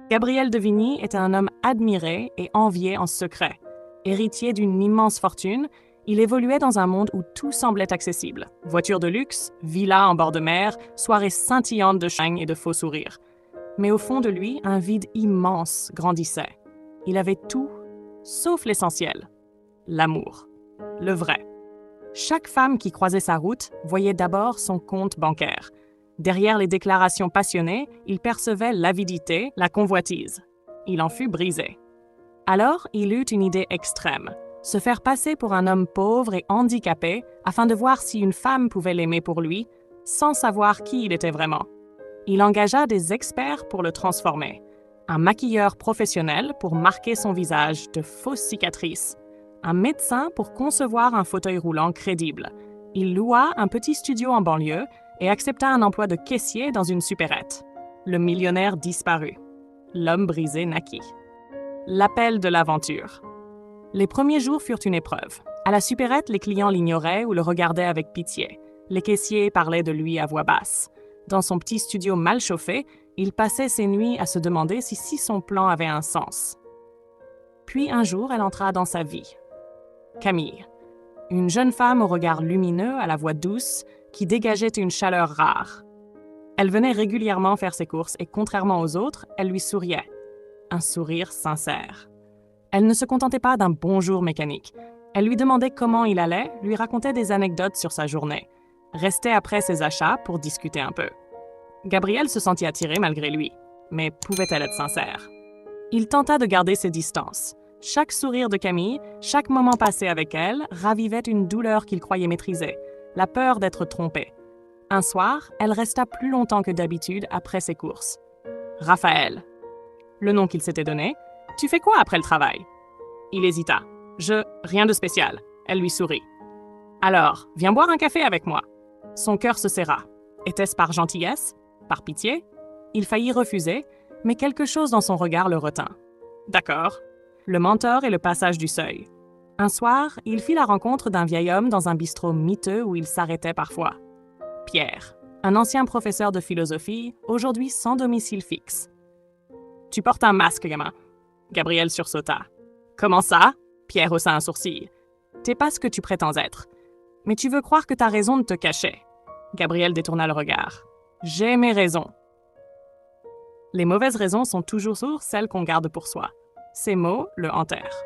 Gabriel de Vigny était un homme admiré et envié en secret. Héritier d'une immense fortune, il évoluait dans un monde où tout semblait accessible. Voitures de luxe, villas en bord de mer, soirées scintillantes de champagne et de faux sourires. Mais au fond de lui, un vide immense grandissait. Il avait tout, sauf l'essentiel, l'amour, le vrai. Chaque femme qui croisait sa route voyait d'abord son compte bancaire. Derrière les déclarations passionnées, il percevait l'avidité, la convoitise. Il en fut brisé. Alors, il eut une idée extrême, se faire passer pour un homme pauvre et handicapé afin de voir si une femme pouvait l'aimer pour lui, sans savoir qui il était vraiment. Il engagea des experts pour le transformer, un maquilleur professionnel pour marquer son visage de fausses cicatrices, un médecin pour concevoir un fauteuil roulant crédible. Il loua un petit studio en banlieue et accepta un emploi de caissier dans une supérette. Le millionnaire disparut. L'homme brisé naquit. L'appel de l'aventure. Les premiers jours furent une épreuve. À la supérette, les clients l'ignoraient ou le regardaient avec pitié. Les caissiers parlaient de lui à voix basse. Dans son petit studio mal chauffé, il passait ses nuits à se demander si son plan avait un sens. Puis un jour, elle entra dans sa vie. Camille, une jeune femme au regard lumineux, à la voix douce, qui dégageait une chaleur rare. Elle venait régulièrement faire ses courses et, contrairement aux autres, elle lui souriait. Un sourire sincère. Elle ne se contentait pas d'un bonjour mécanique. Elle lui demandait comment il allait, lui racontait des anecdotes sur sa journée. Restait après ses achats pour discuter un peu. Gabriel se sentit attiré malgré lui, mais pouvait-elle être sincère? Il tenta de garder ses distances. Chaque sourire de Camille, chaque moment passé avec elle, ravivait une douleur qu'il croyait maîtriser, la peur d'être trompé. Un soir, elle resta plus longtemps que d'habitude après ses courses. Raphaël, le nom qu'il s'était donné. « Tu fais quoi après le travail ?» Il hésita. « Rien de spécial. » Elle lui sourit. « Alors, viens boire un café avec moi. » Son cœur se serra. Était-ce par gentillesse? Par pitié? Il faillit refuser, mais quelque chose dans son regard le retint. « D'accord. » Le mentor et le passage du seuil. Un soir, il fit la rencontre d'un vieil homme dans un bistrot miteux où il s'arrêtait parfois. Pierre, un ancien professeur de philosophie, aujourd'hui sans domicile fixe. « Tu portes un masque, gamin. » Gabriel sursauta. « Comment ça? » Pierre haussa un sourcil. « T'es pas ce que tu prétends être. Mais tu veux croire que t'as raison de te cacher. » Gabriel détourna le regard. « J'ai mes raisons. » Les mauvaises raisons sont toujours celles qu'on garde pour soi. Ces mots le hantèrent.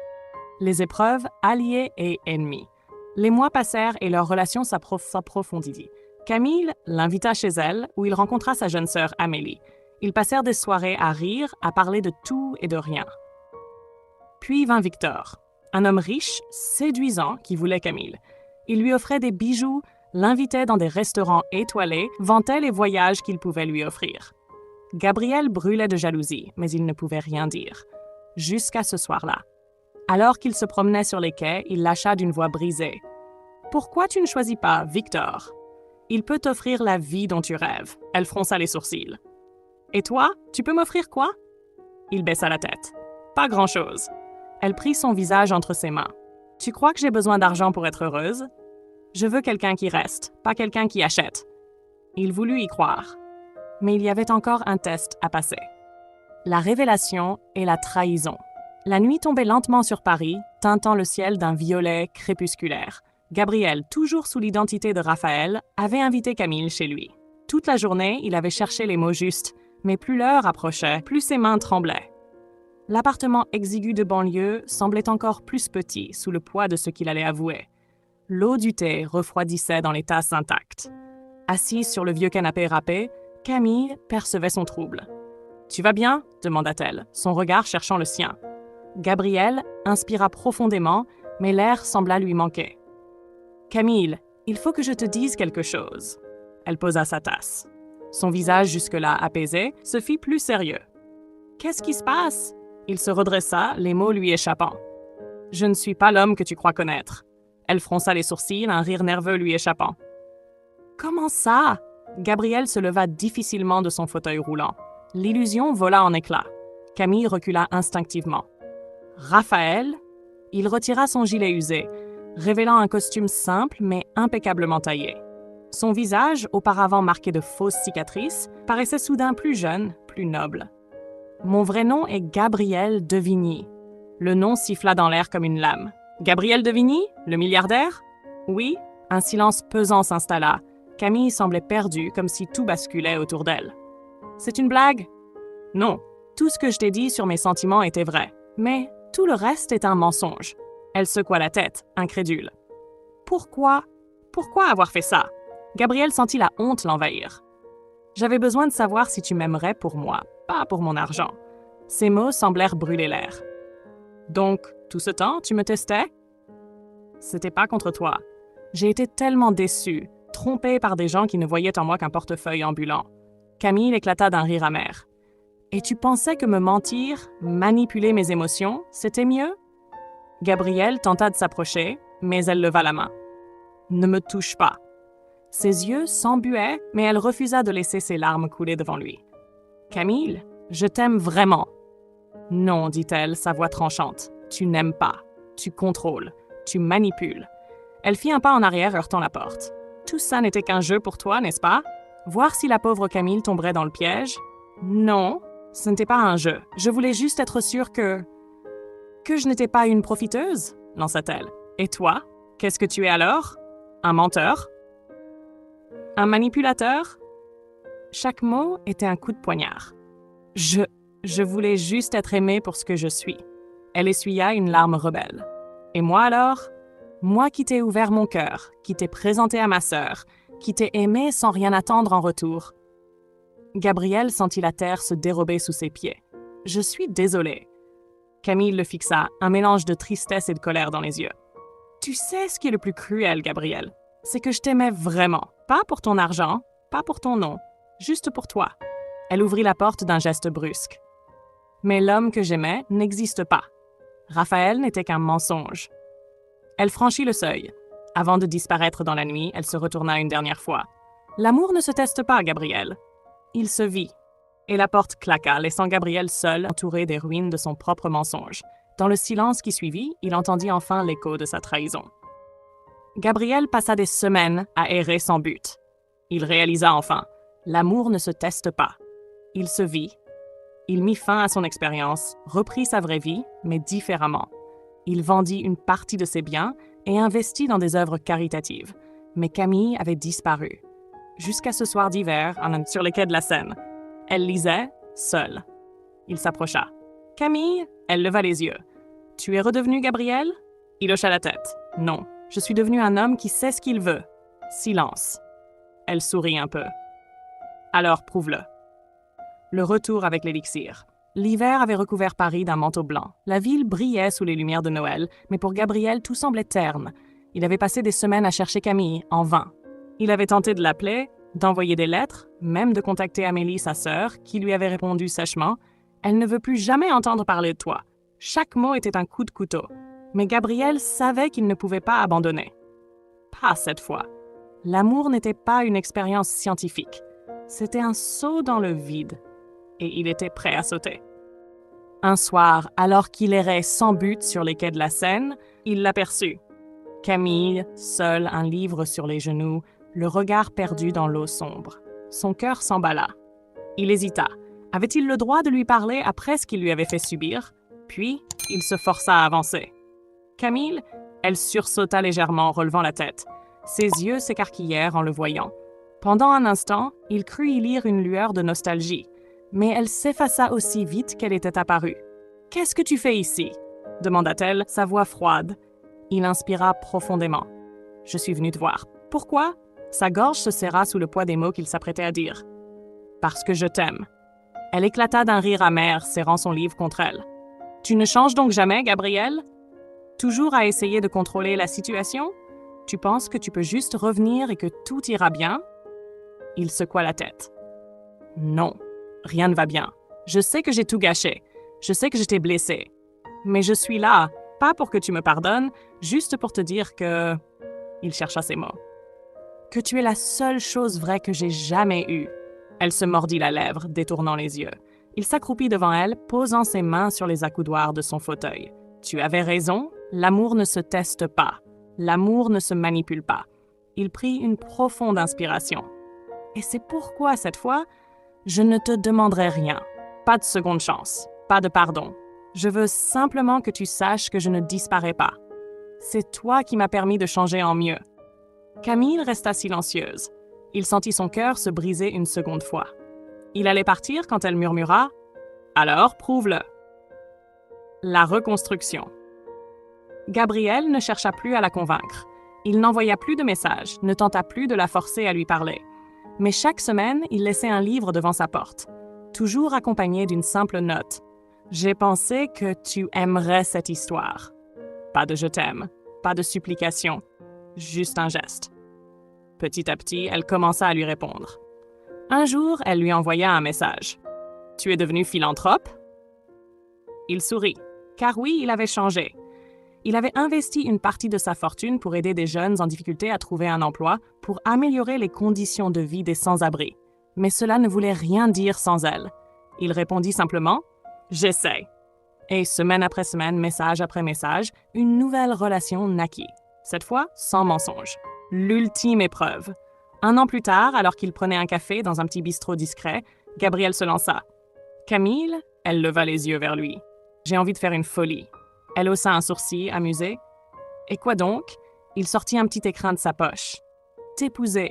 Les épreuves, alliés et ennemis. Les mois passèrent et leur relation s'approfondit. Camille l'invita chez elle, où il rencontra sa jeune sœur Amélie. Ils passèrent des soirées à rire, à parler de tout et de rien. Puis vint Victor, un homme riche, séduisant, qui voulait Camille. Il lui offrait des bijoux, l'invitait dans des restaurants étoilés, vantait les voyages qu'il pouvait lui offrir. Gabriel brûlait de jalousie, mais il ne pouvait rien dire. Jusqu'à ce soir-là. Alors qu'il se promenait sur les quais, il lâcha d'une voix brisée. « Pourquoi tu ne choisis pas Victor? Il peut t'offrir la vie dont tu rêves. » Elle fronça les sourcils. « Et toi, tu peux m'offrir quoi? » Il baissa la tête. « Pas grand-chose. » Elle prit son visage entre ses mains. « Tu crois que j'ai besoin d'argent pour être heureuse? Je veux quelqu'un qui reste, pas quelqu'un qui achète. » Il voulut y croire. Mais il y avait encore un test à passer. La révélation et la trahison. La nuit tombait lentement sur Paris, teintant le ciel d'un violet crépusculaire. Gabriel, toujours sous l'identité de Raphaël, avait invité Camille chez lui. Toute la journée, il avait cherché les mots justes, mais plus l'heure approchait, plus ses mains tremblaient. L'appartement exigu de banlieue semblait encore plus petit sous le poids de ce qu'il allait avouer. L'eau du thé refroidissait dans les tasses intactes. Assise sur le vieux canapé râpé, Camille percevait son trouble. « Tu vas bien ?» demanda-t-elle, son regard cherchant le sien. Gabriel inspira profondément, mais l'air sembla lui manquer. « Camille, il faut que je te dise quelque chose. » Elle posa sa tasse. Son visage jusque-là apaisé se fit plus sérieux. « Qu'est-ce qui se passe ?» Il se redressa, les mots lui échappant. « Je ne suis pas l'homme que tu crois connaître. » Elle fronça les sourcils, un rire nerveux lui échappant. « Comment ça ?» Gabriel se leva difficilement de son fauteuil roulant. L'illusion vola en éclats. Camille recula instinctivement. « Raphaël ?» Il retira son gilet usé, révélant un costume simple mais impeccablement taillé. Son visage, auparavant marqué de fausses cicatrices, paraissait soudain plus jeune, plus noble. Mon vrai nom est Gabriel Devigny. Le nom siffla dans l'air comme une lame. Gabriel Devigny, le milliardaire? Oui. Un silence pesant s'installa. Camille semblait perdue, comme si tout basculait autour d'elle. C'est une blague? Non. Tout ce que je t'ai dit sur mes sentiments était vrai. Mais tout le reste est un mensonge. Elle secoua la tête, incrédule. Pourquoi? Pourquoi avoir fait ça? Gabriel sentit la honte l'envahir. J'avais besoin de savoir si tu m'aimerais pour moi, pas pour mon argent. Ces mots semblèrent brûler l'air. Donc, tout ce temps, tu me testais? C'était pas contre toi. J'ai été tellement déçue, trompée par des gens qui ne voyaient en moi qu'un portefeuille ambulant. Camille éclata d'un rire amer. Et tu pensais que me mentir, manipuler mes émotions, c'était mieux? Gabrielle tenta de s'approcher, mais elle leva la main. Ne me touche pas. Ses yeux s'embuaient, mais elle refusa de laisser ses larmes couler devant lui. Camille, je t'aime vraiment. Non, dit-elle, sa voix tranchante. Tu n'aimes pas. Tu contrôles. Tu manipules. Elle fit un pas en arrière, heurtant la porte. Tout ça n'était qu'un jeu pour toi, n'est-ce pas? Voir si la pauvre Camille tomberait dans le piège? Non, ce n'était pas un jeu. Je voulais juste être sûre que je n'étais pas une profiteuse, lança-t-elle. Et toi, qu'est-ce que tu es alors? Un menteur? Un manipulateur? Chaque mot était un coup de poignard. Je voulais juste être aimée pour ce que je suis. Elle essuya une larme rebelle. Et moi alors? Moi qui t'ai ouvert mon cœur, qui t'ai présenté à ma sœur, qui t'ai aimé sans rien attendre en retour. Gabriel sentit la terre se dérober sous ses pieds. Je suis désolée. Camille le fixa, un mélange de tristesse et de colère dans les yeux. Tu sais ce qui est le plus cruel, Gabriel? C'est que je t'aimais vraiment. Pas pour ton argent, pas pour ton nom, juste pour toi. Elle ouvrit la porte d'un geste brusque. Mais l'homme que j'aimais n'existe pas. Raphaël n'était qu'un mensonge. Elle franchit le seuil. Avant de disparaître dans la nuit, elle se retourna une dernière fois. L'amour ne se teste pas, Gabriel. Il se vit. Et la porte claqua, laissant Gabriel seul, entouré des ruines de son propre mensonge. Dans le silence qui suivit, il entendit enfin l'écho de sa trahison. Gabriel passa des semaines à errer sans but. Il réalisa enfin, l'amour ne se teste pas. Il se vit. Il mit fin à son expérience, reprit sa vraie vie, mais différemment. Il vendit une partie de ses biens et investit dans des œuvres caritatives. Mais Camille avait disparu. Jusqu'à ce soir d'hiver, sur les quais de la Seine. Elle lisait, seule. Il s'approcha. « Camille ?» Elle leva les yeux. « Tu es redevenu Gabriel ?» Il hocha la tête. « Non, je suis devenu un homme qui sait ce qu'il veut. » Silence. Elle sourit un peu. « Alors, prouve-le. » Le retour avec l'élixir. L'hiver avait recouvert Paris d'un manteau blanc. La ville brillait sous les lumières de Noël, mais pour Gabriel, tout semblait terne. Il avait passé des semaines à chercher Camille, en vain. Il avait tenté de l'appeler, d'envoyer des lettres, même de contacter Amélie, sa sœur, qui lui avait répondu sèchement « Elle ne veut plus jamais entendre parler de toi. » Chaque mot était un coup de couteau. Mais Gabriel savait qu'il ne pouvait pas abandonner. Pas cette fois. L'amour n'était pas une expérience scientifique. C'était un saut dans le vide. Et il était prêt à sauter. Un soir, alors qu'il errait sans but sur les quais de la Seine, il l'aperçut. Camille, seule, un livre sur les genoux, le regard perdu dans l'eau sombre. Son cœur s'emballa. Il hésita. Avait-il le droit de lui parler après ce qu'il lui avait fait subir? Puis, il se força à avancer. Camille, elle sursauta légèrement, relevant la tête. Ses yeux s'écarquillèrent en le voyant. Pendant un instant, il crut y lire une lueur de nostalgie. Mais elle s'effaça aussi vite qu'elle était apparue. « Qu'est-ce que tu fais ici ?» demanda-t-elle, sa voix froide. Il inspira profondément. « Je suis venue te voir. » « Pourquoi ?» Sa gorge se serra sous le poids des mots qu'il s'apprêtait à dire. « Parce que je t'aime. » Elle éclata d'un rire amer, serrant son livre contre elle. « Tu ne changes donc jamais, Gabriel? Toujours à essayer de contrôler la situation? Tu penses que tu peux juste revenir et que tout ira bien? » Il secoua la tête. « Non. Rien ne va bien. Je sais que j'ai tout gâché. Je sais que je t'ai blessé. Mais je suis là, pas pour que tu me pardonnes, juste pour te dire que... » Il chercha ses mots. « Que tu es la seule chose vraie que j'ai jamais eue. » Elle se mordit la lèvre, détournant les yeux. Il s'accroupit devant elle, posant ses mains sur les accoudoirs de son fauteuil. « Tu avais raison, l'amour ne se teste pas. L'amour ne se manipule pas. » Il prit une profonde inspiration. « Et c'est pourquoi, cette fois, je ne te demanderai rien. Pas de seconde chance, pas de pardon. Je veux simplement que tu saches que je ne disparais pas. C'est toi qui m'as permis de changer en mieux. » Camille resta silencieuse. Il sentit son cœur se briser une seconde fois. Il allait partir quand elle murmura « Alors, prouve-le. » La reconstruction. Gabriel ne chercha plus à la convaincre. Il n'envoya plus de messages, ne tenta plus de la forcer à lui parler. Mais chaque semaine, il laissait un livre devant sa porte, toujours accompagné d'une simple note. « J'ai pensé que tu aimerais cette histoire. » Pas de « je t'aime », pas de supplication, juste un geste. Petit à petit, elle commença à lui répondre. Un jour, elle lui envoya un message. « Tu es devenu philanthrope? » Il sourit, car oui, il avait changé. Il avait investi une partie de sa fortune pour aider des jeunes en difficulté à trouver un emploi, pour améliorer les conditions de vie des sans-abri. Mais cela ne voulait rien dire sans elle. Il répondit simplement « J'essaie ». Et semaine après semaine, message après message, une nouvelle relation naquit. Cette fois, sans mensonge. L'ultime épreuve. 1 an plus tard, alors qu'il prenait un café dans un petit bistrot discret, Gabriel se lança. « Camille ?» Elle leva les yeux vers lui. « J'ai envie de faire une folie. » Elle haussa un sourcil, amusée. « Et quoi donc ?» Il sortit un petit écrin de sa poche. « T'épouser. »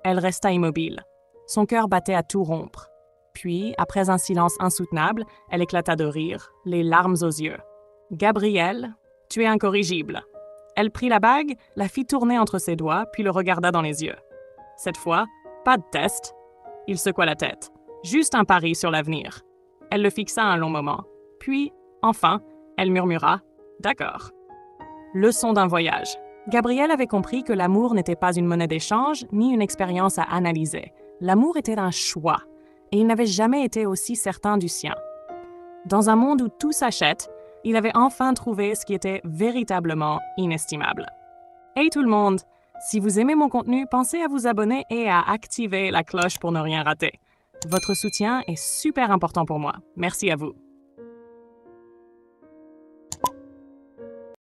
Elle resta immobile. Son cœur battait à tout rompre. Puis, après un silence insoutenable, elle éclata de rire, les larmes aux yeux. « Gabriel, tu es incorrigible. » Elle prit la bague, la fit tourner entre ses doigts, puis le regarda dans les yeux. Cette fois, pas de test. Il secoua la tête. Juste un pari sur l'avenir. Elle le fixa un long moment. Puis, enfin, elle murmura « D'accord. » Leçon d'un voyage. Gabriel avait compris que l'amour n'était pas une monnaie d'échange, ni une expérience à analyser. L'amour était un choix, et il n'avait jamais été aussi certain du sien. Dans un monde où tout s'achète, il avait enfin trouvé ce qui était véritablement inestimable. Hey tout le monde! Si vous aimez mon contenu, pensez à vous abonner et à activer la cloche pour ne rien rater. Votre soutien est super important pour moi. Merci à vous.